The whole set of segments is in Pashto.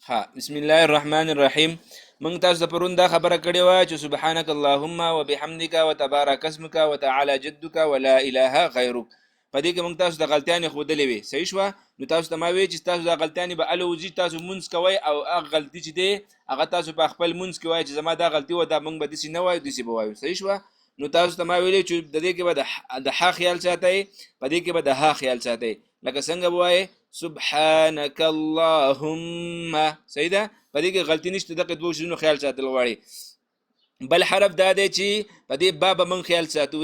ها بسم الله الرحمن الرحیم. موږ تاسو ته پرون دا خبره کړې وه چې سبحانك اللهم وبحمدك وتبارك اسمك وتعالى جدك ولا اله غیرك. په دې کې موږ تاسو د غلطیانې ښودلې وې، صحیح شوه. نو تاسو ته ما وی چې تاسو د غلطیانې به الوزي، تاسو مونځ کوئ او هغه غلطي چې دی هغه تاسو په خپل مونځ کې وایي چې زما دا غلطي و، دا موږ به داسې نه وایو، داسې به وایو، صحیح شوه. نو تاسو ته ما ویلې چې د دې کې به د ح خیال ساتئ، په دې کې به د ه خیال ساتئ. لکه څنګه به وایې سبحانك اللهم، صحیح ده. په دې کې غلطي نشته، دغه دوه شیانو خیال ساتل غواړي. بل حرف دا دی چې په دې با به موږ خیال ساتو،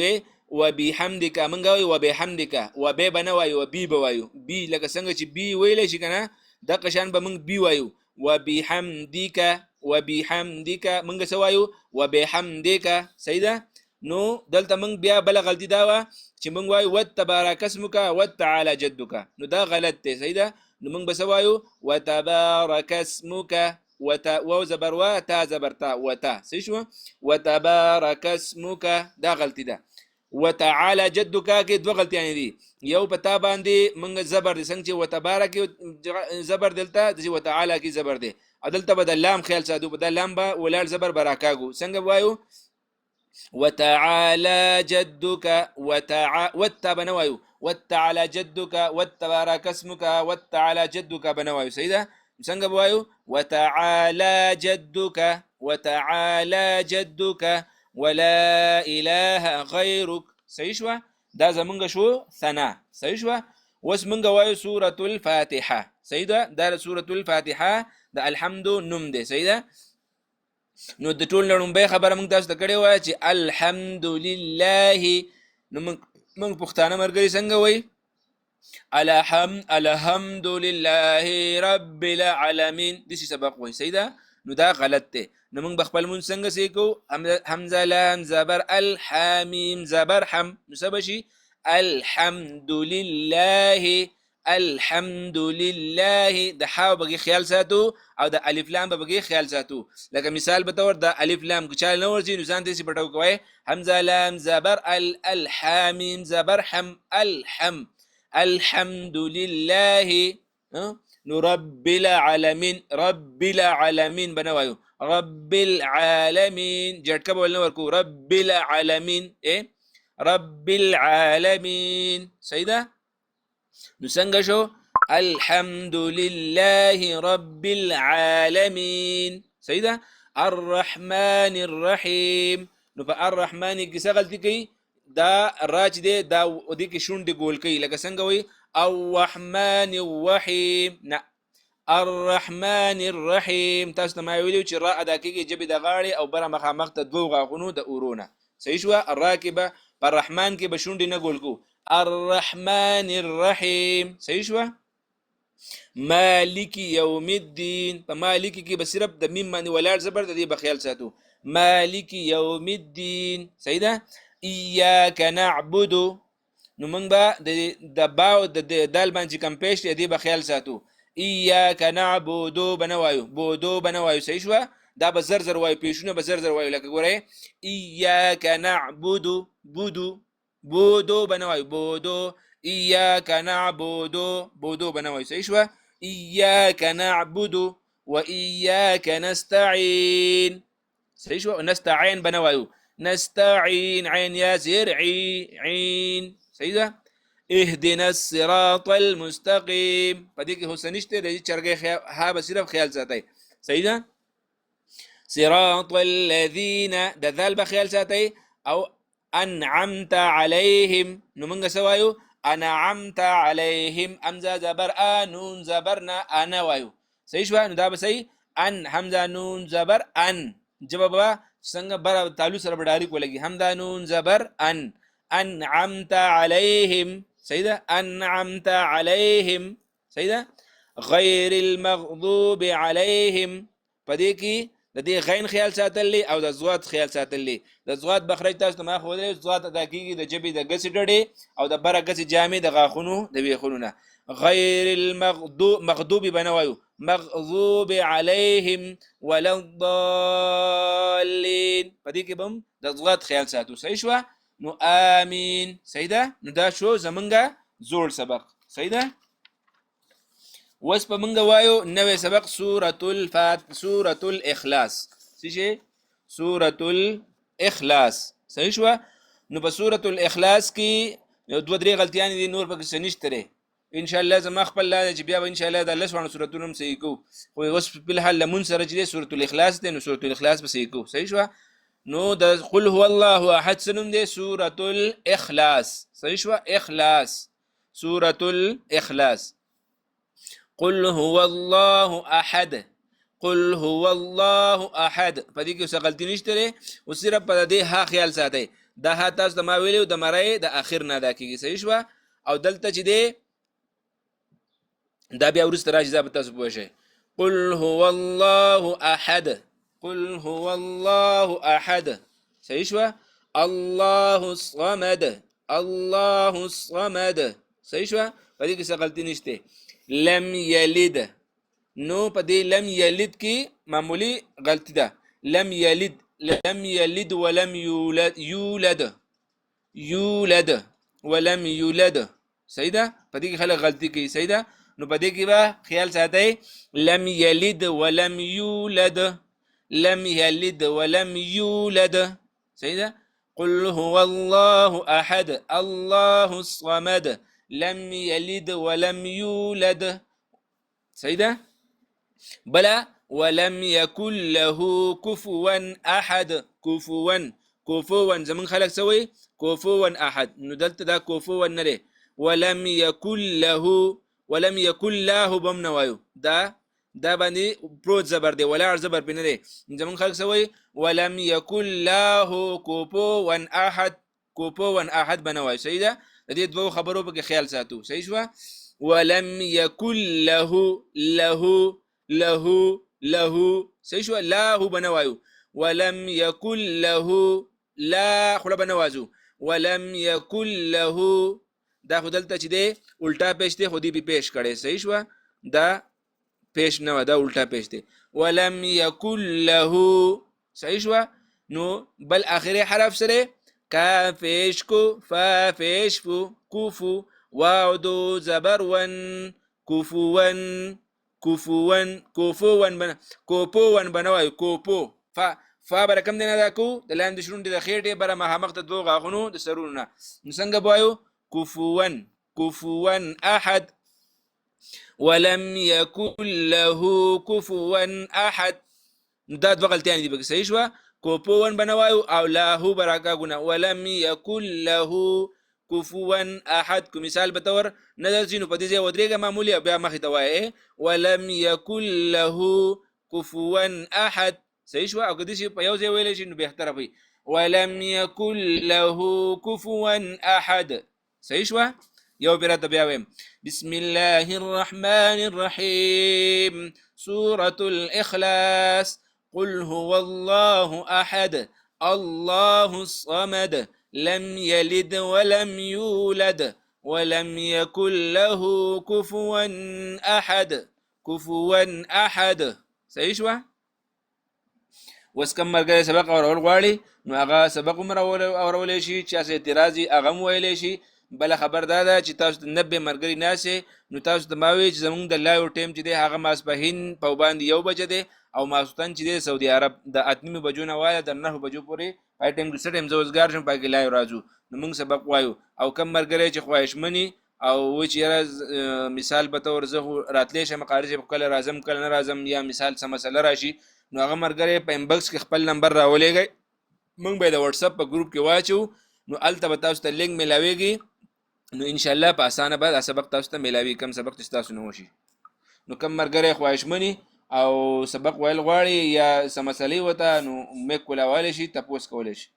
وبحمدک موږ وایو وبحمدک، و به به نه وایو، و بي به وایو، بي لکه څنګه چې بي ویلی شي که نه، دغه شان به موږ بي وایو. وبحمدک، وبحمدک موږ څه وایو؟ وبحمدک، صحیح ده. نو دلته موږ بیا بله غلطي دا وه چې موږ وایو وتبارک اسمک وتعالى جدک، نو دا غلط دی، صحیح ده. نو موږ به څه وایو؟ وتبارک اسمک، واو زبر و، تا زبر تا، وتا، صحیح شو. وتبارک اسمک دا غلطی ده. وتعالى جدک کې دوه غلطیان دي، یو په تا باندې موږ زبر دي، څنګه چې وتبارک زبر دلته د وتعالى کې زبر دی، عدالته به د لام خیال ساتو، په د لام به ولال زبر براکاګو، څنګه وایو؟ وتعالى جدك وتا بنوايو، وتعالى جدك وتبارك اسمك وتعالى جدك بنوايو، سيدا څنګه بوایو؟ وتعالى جدك، وتعالى جدك ولا اله غيرك، صحیح شو. دا زمونږ شو ثنا، صحیح شو. وس مونږ وایو سورة الفاتحه، صحیح ده. دا سورة الفاتحه د الحمد نوم دی، صحیح ده. نو د ټول لړمبه خبره موږ تاسو ته کړې وای چې الحمدلله. نو موږ پښتانه مرګري څنګه وای؟ الحمدلله رب العالمین، دسی سبق وای، صحیح ده. نو دا غلط دی. نو موږ بخپل مون څنګه سیکو؟ حمزه لام زبر الحمیم زبر حم، نو سبشي الحمدلله، الحمدلله. د حاو بګي خیال ساتو او د الف لام بګي خیال ساتو. لکه مثال به تور د الف لام کو چال نور چې نسان دې پټو کوي، حمزه لام زبر الحمیم زبر حم الحم، الحمدلله. نو رب العالمین، رب العالمین بنوایو، رب العالمین جټکه بول نور کو، رب العالمین، رب العالمین، صحیح ده. نو څنګه شو؟ الحمدلله رب العالمین، صحیح ده. الرحمن الرحیم، نو په الرحمن کې څه غلطي کوي؟ دا راج دی، دا دې کې شونډې ګول کوي، لکه څنګه وایي الرحمن الرحیم، نه الرحمن الرحیم. تاسو ته ما ویلو چې را ادا کېږي جبې د غاړې او بره مخامخ ته دوه غاښونو د اورونه، صحیح شوه. الراکبه په الرحمن کې به شونډې نه ګول کو، الرحمن الرحیم، صحیح شوه. مالک یوم الدین، په مالک کې به صرف د میم باندې ولاړ زبر د دې به خیال ساتو، مالک یوم الدین، صحیح ده. ایاک نعبد، نو موږ به د با او د دال باندې کم پیش دې به خیال ساتو، ایاک نعبد بنوایو، بودو بنوایو، صحیح شوه. دا به زر زر وایو، پیشونه به زر زر وایو، لکه ګورئ ایاک نعبد، بودو بودو بنوایو، بودو، ایاک نعبد، بودو بنوایو، صحیح شوه. ایاک نعبد و ایاک نستعین، صحیح شوه. نستعین بنوایو، نستعین، عین یا زیر عی عین، صحیح ده. اهدنا الصراط المستقیم، په دې کې حسن نشته، د چرګې ها به صرف خیال ساتئ، صحیح ده. صراط الذین، د ذال به خیال ساتئ. او انعمت علیهم، نو موږ څه وایو؟ انعمت علیهم، امزه زبر نون زبرنا انا وایو، صحیح شوه. نو دا به صحیح ان حمزه نون زبر ان، جواب څنګه بر تعالو سره بډاری کولګي، حمزه نون زبر ان، انعمت علیهم، صحیح ده. انعمت علیهم، صحیح ده. غیر المغضوب علیهم، په دې کې د دې غین خیال ساتلی او د زوات خیال ساتلی. د زوات بخرج تاسو ته ما خو دی، زوات ادا کیږي د جبې د ګسې ډډې او د بره ګسې جامې د غاښونو د ویښونو نه. غیر المغضوب بنوایو، مغضوب علیهم ولا الضالین، په دې کې به هم د زوات خیال ساتو، صحیح شوه. نو آمین، صحیح ده. نو دا شو زمونږه زوړ سبق، صحیح ده. وس په منګه وایو نوې سبق سورة الاخلاص څه سورة الاخلاص صحیح شو. نو په سورة الاخلاص کې یو دوه درې غلطیاں دي نور پکې سنشت لري ان شاء الله زما خپل لا چې بیا ان شاء الله د لسوانو سورتونو هم صحیح کو خو اوس په الحال لمون سره چې سورة الاخلاص ده نو سورة الاخلاص به صحیح کو صحیح شو. نو د قل هو الله احد سنم ده سورة الاخلاص صحیح شو. اخلاص سورة الاخلاص قل هو الله احد قل هو الله احد په دې کې څه غلطی نشته لري او صرف په دې ها خیال ساتي دا ها تاسو د ما ویلو د مړی د اخر نه ادا کیږي صحیح شو. او دلته چې دی دا بیا ورسته راشي دا به تاسو پوه شئ. قل هو الله احد قل هو الله احد صحیح شو. الله الصمد الله الصمد صحیح شو. په دې کې څه غلطی نشته. لم یلد نو په دې لم یلد کې معمولی غلطی ده. لم یلد ولم یولد ولم یولد صحیح ده. په دې کې خلک غلطی کوي صحیح ده. نو په دې کې به خیال ساتئ لم یلد ولم یولد لم یلد ولم یولد صحیح ده. قل هو الله احد الله الصمد لم يلد ولم يولد صحیح ده. بلا ولم يكن له كفوا احد كفوا زمون خلق سوي كفوا احد نو دلته دا كفوا نه ولم يكن له بمنوایو دا باندې پروت زبر دی ولا زبر بنه دی زمون خلق سوي ولم يكن له كفوا احد بنوایو صحیح ده. د دې دوه خبرو په خیال ساتو صحیح شو. ولم يكن له صحیح شو. له بنوایو ولم يكن له لا خلا بنوازو ولم يكن له دا خدلته چې دی الټا پیش دی خو دی به پیش کړي صحیح شو. دا پیش نه دا الټا پیش دی. ولم يكن له صحیح شو. نو بل اخري حرف سره کافش کو فافش فو کوفو واو دو زبر ون کوفون بنوای کوپو فا برکم دینا دا کو د لاندې شرون دي د خېټې بره مخامخ ته دوه غاغونو د سرونو نو څنګه بوایو كفوا احد ولم يكن له كفوا احد دا دوه غلطیان دي به صحیح شو. کوپون بنوایو او له برکاګونه ولم يكن له كفوا احد کو مثال به تور نظر شنو په دې ځای ودرېګه معمولی بیا مخې ته وایي ولم يكن له كفوا احد صحیح شو. او کدي شي په یو ځای ویل شي نو به تر وي ولم يكن له كفوا احد صحیح شو. یو بیرته بیا ویم بسم الله الرحمن الرحيم سورة الإخلاص قل هو الله أحد الله الصمد لم يلد ولم يولد ولم يكن له كفوا أحد صحیح شو. وس کم مرګه سبق اورول غواړي نو هغه سبق اورول شي چې اسه اعتراضي هغه ویل شي. بل خبر دا چې تاسو د 90 مرګري ناسه نو تاسو د ماوي چې زمونږ د لایو ټیم چې دی هغه ماسپهین په باندې 1 بجې دی او ماسوتن چې دی سعودي عرب د 8 بجو نه وایي د 9 بجو پورې پای ټیم کې ټیم زوزګار شم پای کې لایو راځو نو موږ سبق وایو او کم مرګري چې خواهشمنی او و چې مثال به تور زه راتلې شم قارج په کله راځم کله نه راځم یا مثال سم مسله راشي نو هغه مرګري په انباکس کې خپل نمبر راولېږي موږ به د واتس اپ په ګروپ کې واچو نو الته به تاسو ته لینک ملاويږي نو ان شاء الله په اسانه به سبق تاسو ته ملاوي کم سبق تاسو نه وشي. نو کم مرګره خواهشمنی او سبق ویل غواړي یا سم مسلې وته نو مې کولای شي تاسو کولای شي.